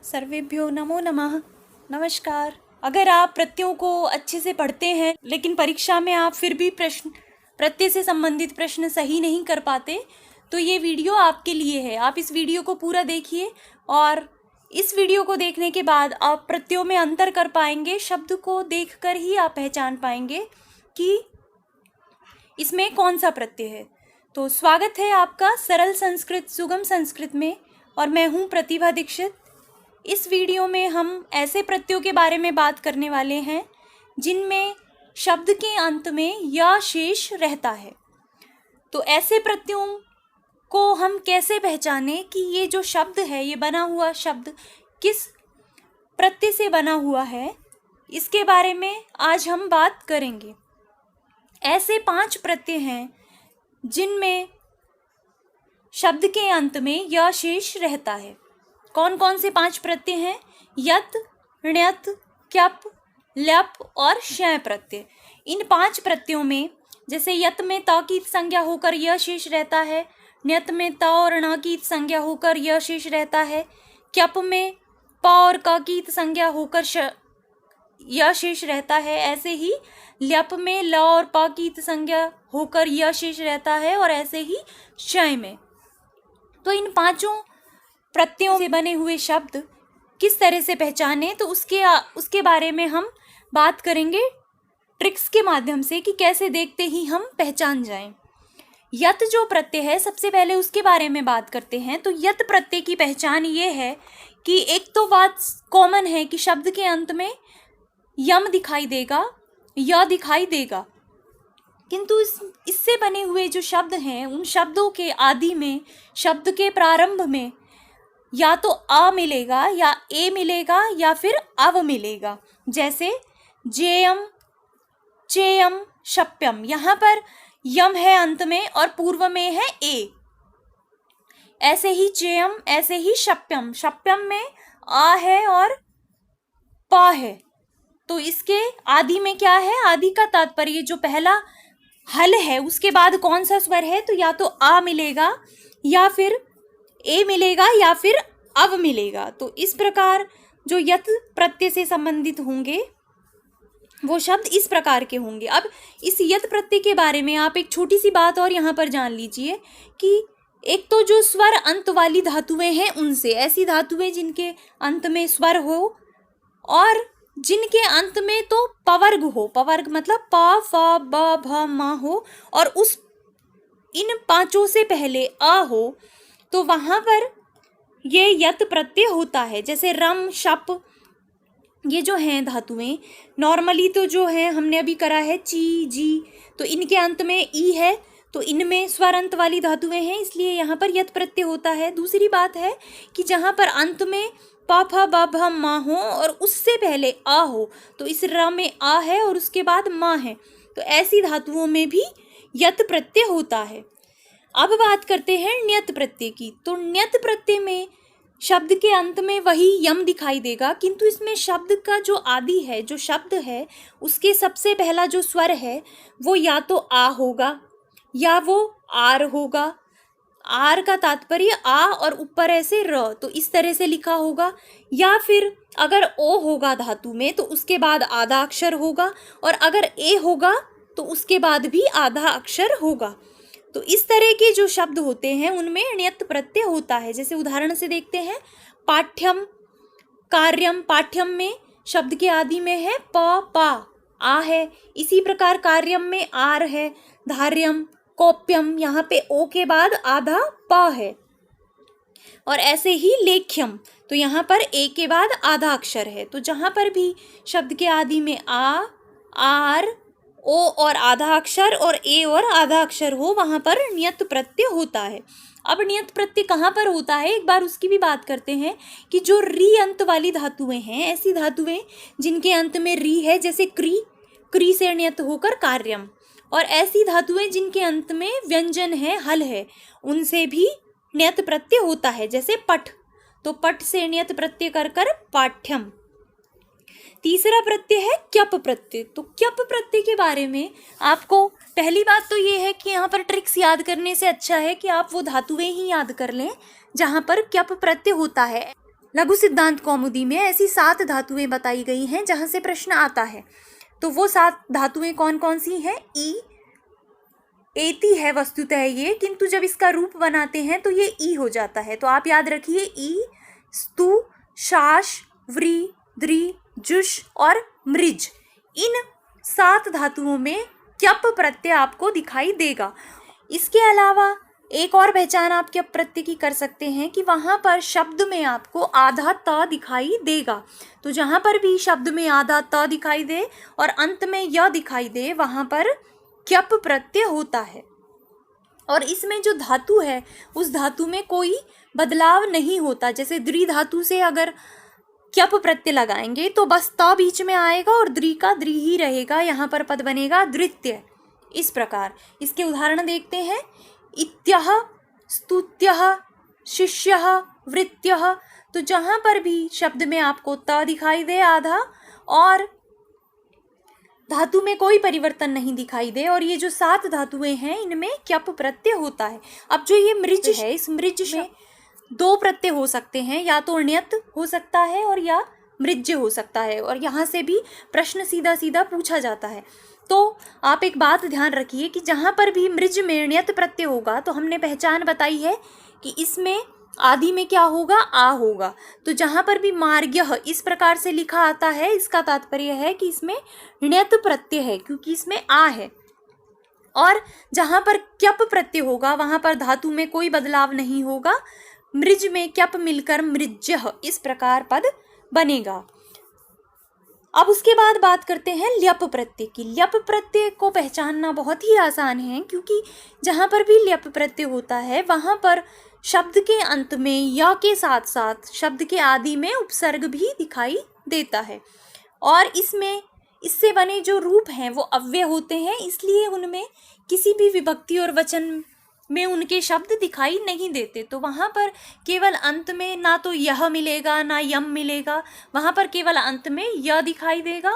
सर्वेभ्यो नमो नमः। नमस्कार। अगर आप प्रत्ययों को अच्छे से पढ़ते हैं लेकिन परीक्षा में आप फिर भी प्रत्यय से संबंधित प्रश्न सही नहीं कर पाते तो ये वीडियो आपके लिए है। आप इस वीडियो को पूरा देखिए और इस वीडियो को देखने के बाद आप प्रत्ययों में अंतर कर पाएंगे। शब्द को देखकर ही आप पहचान पाएंगे कि इसमें कौन सा प्रत्यय है। तो स्वागत है आपका सरल संस्कृत सुगम संस्कृत में और मैं हूँ प्रतिभा दीक्षित। इस वीडियो में हम ऐसे प्रत्ययों के बारे में बात करने वाले हैं जिनमें शब्द के अंत में या शेष रहता है। तो ऐसे प्रत्ययों को हम कैसे पहचानें कि ये जो शब्द है, ये बना हुआ शब्द किस प्रत्यय से बना हुआ है, इसके बारे में आज हम बात करेंगे। ऐसे 5 प्रत्यय हैं जिनमें शब्द के अंत में या शेष रहता है। कौन कौन से 5 प्रत्यय हैं? यत, ण्यत, क्यप, ल्यप और शय प्रत्यय। इन 5 प्रत्ययों में जैसे यत में त की संज्ञा होकर यह शेष रहता है, ण्यत में त और ण की संज्ञा होकर यह शेष रहता है, क्यप में प और क की संज्ञा होकर यह शेष रहता है, ऐसे ही ल्यप में ल और प की संज्ञा होकर यह शेष रहता है और ऐसे ही शय में। तो इन 5 प्रत्ययों से बने हुए शब्द किस तरह से पहचाने, तो उसके बारे में हम बात करेंगे ट्रिक्स के माध्यम से कि कैसे देखते ही हम पहचान जाएं। यत जो प्रत्यय है, सबसे पहले उसके बारे में बात करते हैं। तो यत प्रत्यय की पहचान ये है कि एक तो बात कॉमन है कि शब्द के अंत में यम दिखाई देगा, य दिखाई देगा, किंतु इससे बने हुए जो शब्द हैं उन शब्दों के आदि में, शब्द के प्रारंभ में या तो आ मिलेगा या ए मिलेगा या फिर अव मिलेगा। जैसे जेयम, चेयम, शप्यम, यहाँ पर यम है अंत में और पूर्व में है ए। ऐसे ही चेयम, ऐसे ही शप्यम, शप्यम में आ है और पा है। तो इसके आदि में क्या है? आदि का तात्पर्य जो पहला हल है उसके बाद कौन सा स्वर है, तो या तो आ मिलेगा या फिर ए मिलेगा या फिर अव मिलेगा। तो इस प्रकार जो यत प्रत्यय से संबंधित होंगे वो शब्द इस प्रकार के होंगे। अब इस यत प्रत्यय के बारे में आप एक छोटी सी बात और यहाँ पर जान लीजिए कि एक तो जो स्वर अंत वाली धातुएं हैं उनसे, ऐसी धातुएं जिनके अंत में स्वर हो और जिनके अंत में तो पवर्ग हो, पवर्ग मतलब प, फ, ब, भ, म हो और उस इन 5 से पहले आ हो, तो वहां पर ये यत प्रत्यय होता है। जैसे रम, शप, ये जो हैं धातुएं नॉर्मली तो जो है हमने अभी करा है ची, जी, तो इनके अंत में ई है, तो इनमें स्वर अंत वाली धातुएं हैं, इसलिए यहाँ पर यत प्रत्यय होता है। दूसरी बात है कि जहाँ पर अंत में प, फ, ब, भ, म हो और उससे पहले आ हो, तो इस र में आ है और उसके बाद म है, तो ऐसी धातुओं में भी यत प्रत्यय होता है। अब बात करते हैं ण्यत प्रत्यय की। तो ण्यत प्रत्यय में शब्द के अंत में वही यम दिखाई देगा, किंतु इसमें शब्द का जो आदि है, जो शब्द है, उसके सबसे पहला जो स्वर है वो या तो आ होगा या वो आर होगा। आर का तात्पर्य आ और ऊपर ऐसे र, तो इस तरह से लिखा होगा। या फिर अगर ओ होगा धातु में तो उसके बाद आधा अक्षर होगा, और अगर ए होगा तो उसके बाद भी आधा अक्षर होगा। तो इस तरह के जो शब्द होते हैं उनमें ण्यत प्रत्यय होता है। जैसे उदाहरण से देखते हैं पाठ्यम, कार्यम। पाठ्यम में शब्द के आदि में है प, पा, आ है। इसी प्रकार कार्यम में आर है। धार्यम, कोप्यम, यहाँ पे ओ के बाद आधा प है। और ऐसे ही लेख्यम, तो यहाँ पर ए के बाद आधा अक्षर है। तो जहाँ पर भी शब्द के आदि में आ, आर, ओ और आधा अक्षर और ए और आधा अक्षर हो, वहाँ पर ण्यत प्रत्यय होता है। अब ण्यत प्रत्यय कहाँ पर होता है, एक बार उसकी भी बात करते हैं कि जो री अंत वाली धातुएं हैं, ऐसी धातुएं जिनके अंत में री है, जैसे क्री, क्री से ण्यत होकर कार्यम, और ऐसी धातुएं जिनके अंत में व्यंजन है, हल है, उनसे भी ण्यत प्रत्यय होता है। जैसे पठ, तो पठ से ण्यत प्रत्यय कर कर पाठ्यम। तीसरा प्रत्यय है क्यप प्रत्यय। तो क्यप प्रत्यय के बारे में आपको पहली बात तो ये है कि यहाँ पर ट्रिक्स याद करने से अच्छा है कि आप वो धातुएं ही याद कर लें जहाँ पर क्यप प्रत्यय होता है। लघु सिद्धांत कौमुदी में ऐसी 7 धातुएं बताई गई हैं जहां से प्रश्न आता है। तो वो 7 धातुएं कौन कौन सी हैं? ई, एती है वस्तुतः ये, किंतु जब इसका रूप बनाते हैं तो ये ई हो जाता है। तो आप याद रखिए ई, स्तु, शाश, व्री, द्रि, जुष और मृज। इन 7 धातुओं में क्यप प्रत्यय आपको दिखाई देगा। इसके अलावा एक और पहचान आप क्यप प्रत्यय की कर सकते हैं कि वहाँ पर शब्द में आपको आधा त दिखाई देगा। तो जहाँ पर भी शब्द में आधा त दिखाई दे और अंत में य दिखाई दे, वहाँ पर क्यप प्रत्यय होता है। और इसमें जो धातु है उस धातु में कोई बदलाव नहीं होता। जैसे द्रि धातु से अगर क्यप प्रत्यय लगाएंगे तो बस त बीच में आएगा और द्रि का द्रि ही रहेगा, यहाँ पर पद बनेगा द्वितीय। इस प्रकार इसके उदाहरण देखते हैं। इत्यः, स्तुत्यः, शिष्यः, वृत्यः। तो जहाँ पर भी शब्द में आपको त दिखाई दे आधा और धातु में कोई परिवर्तन नहीं दिखाई दे और ये जो 7 धातुएं हैं इनमें क्यप प्रत्यय होता है। अब जो ये मृज है, इस मृज में 2 प्रत्यय हो सकते हैं, या तो ण्यत हो सकता है और या मृज हो सकता है। और यहाँ से भी प्रश्न सीधा सीधा पूछा जाता है। तो आप एक बात ध्यान रखिए कि जहाँ पर भी मृज में ण्यत प्रत्यय होगा तो हमने पहचान बताई है कि इसमें आदि में क्या होगा? आ होगा। तो जहाँ पर भी मार्ग्यः इस प्रकार से लिखा आता है, इसका तात्पर्य है कि इसमें ण्यत प्रत्यय है, क्योंकि इसमें आ है। और जहाँ पर क्यप प्रत्यय होगा वहाँ पर धातु में कोई बदलाव नहीं होगा। मृज में क्यप मिलकर मृज्यः इस प्रकार पद बनेगा। अब उसके बाद बात करते हैं ल्यप प्रत्यय की। ल्यप प्रत्यय को पहचानना बहुत ही आसान है, क्योंकि जहाँ पर भी ल्यप प्रत्यय होता है वहाँ पर शब्द के अंत में या के साथ साथ शब्द के आदि में उपसर्ग भी दिखाई देता है। और इसमें इससे बने जो रूप हैं वो अव्यय होते हैं, इसलिए उनमें किसी भी विभक्ति और वचन में उनके शब्द दिखाई नहीं देते। तो वहाँ पर केवल अंत में ना तो यह मिलेगा ना यम मिलेगा, वहाँ पर केवल अंत में य दिखाई देगा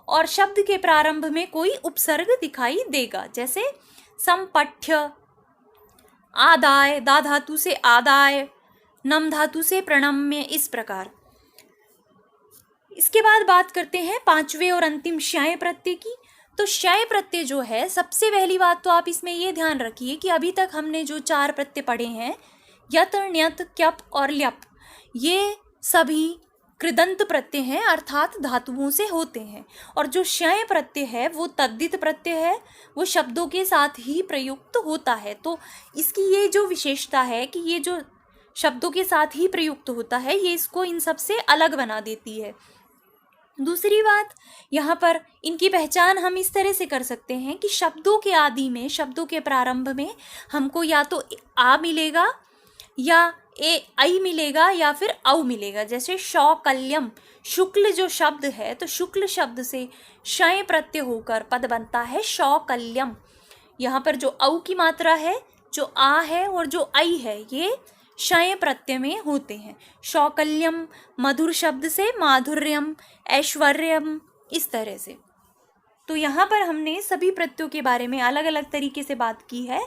और शब्द के प्रारंभ में कोई उपसर्ग दिखाई देगा। जैसे संपठ्य, आदाय, दा धातु से आदाय, नम धातु से प्रणम्य, इस प्रकार। इसके बाद बात करते हैं 5वें और अंतिम श्याय प्रत्यय की। तो श्याय प्रत्यय जो है, सबसे पहली बात तो आप इसमें ये ध्यान रखिए कि अभी तक हमने जो 4 प्रत्यय पढ़े हैं, यत, ण्यत, क्यप और ल्यप, ये सभी कृदंत प्रत्यय हैं, अर्थात धातुओं से होते हैं। और जो श्याय प्रत्यय है वो तद्धित प्रत्यय है, वो शब्दों के साथ ही प्रयुक्त होता है। तो इसकी ये जो विशेषता है कि ये जो शब्दों के साथ ही प्रयुक्त होता है, ये इसको इन सब से अलग बना देती है। दूसरी बात, यहाँ पर इनकी पहचान हम इस तरह से कर सकते हैं कि शब्दों के आदि में, शब्दों के प्रारंभ में हमको या तो आ मिलेगा या आई मिलेगा या फिर औ मिलेगा। जैसे शौकल्यम, शुक्ल जो शब्द है, तो शुक्ल शब्द से शय प्रत्यय होकर पद बनता है शौकल्यम। यहाँ पर जो औ की मात्रा है, जो आ है और जो आई है, ये शय प्रत्यय में होते हैं। शौकल्यम मधुर शब्द से माधुर्यम, ऐश्वर्यम, इस तरह से। तो यहाँ पर हमने सभी प्रत्ययों के बारे में अलग अलग तरीके से बात की है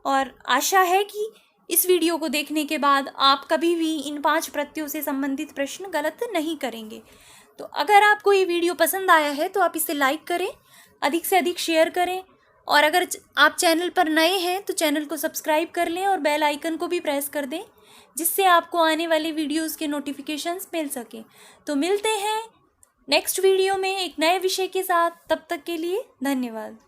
और आशा है कि इस वीडियो को देखने के बाद आप कभी भी इन 5 प्रत्ययों से संबंधित प्रश्न गलत नहीं करेंगे। तो अगर आपको ये वीडियो पसंद आया है तो आप इसे लाइक करें, अधिक से अधिक शेयर करें और अगर आप चैनल पर नए हैं तो चैनल को सब्सक्राइब कर लें और बेल आइकन को भी प्रेस कर दें, जिससे आपको आने वाले वीडियोस के नोटिफिकेशंस मिल सकें। तो मिलते हैं नेक्स्ट वीडियो में एक नए विषय के साथ। तब तक के लिए धन्यवाद।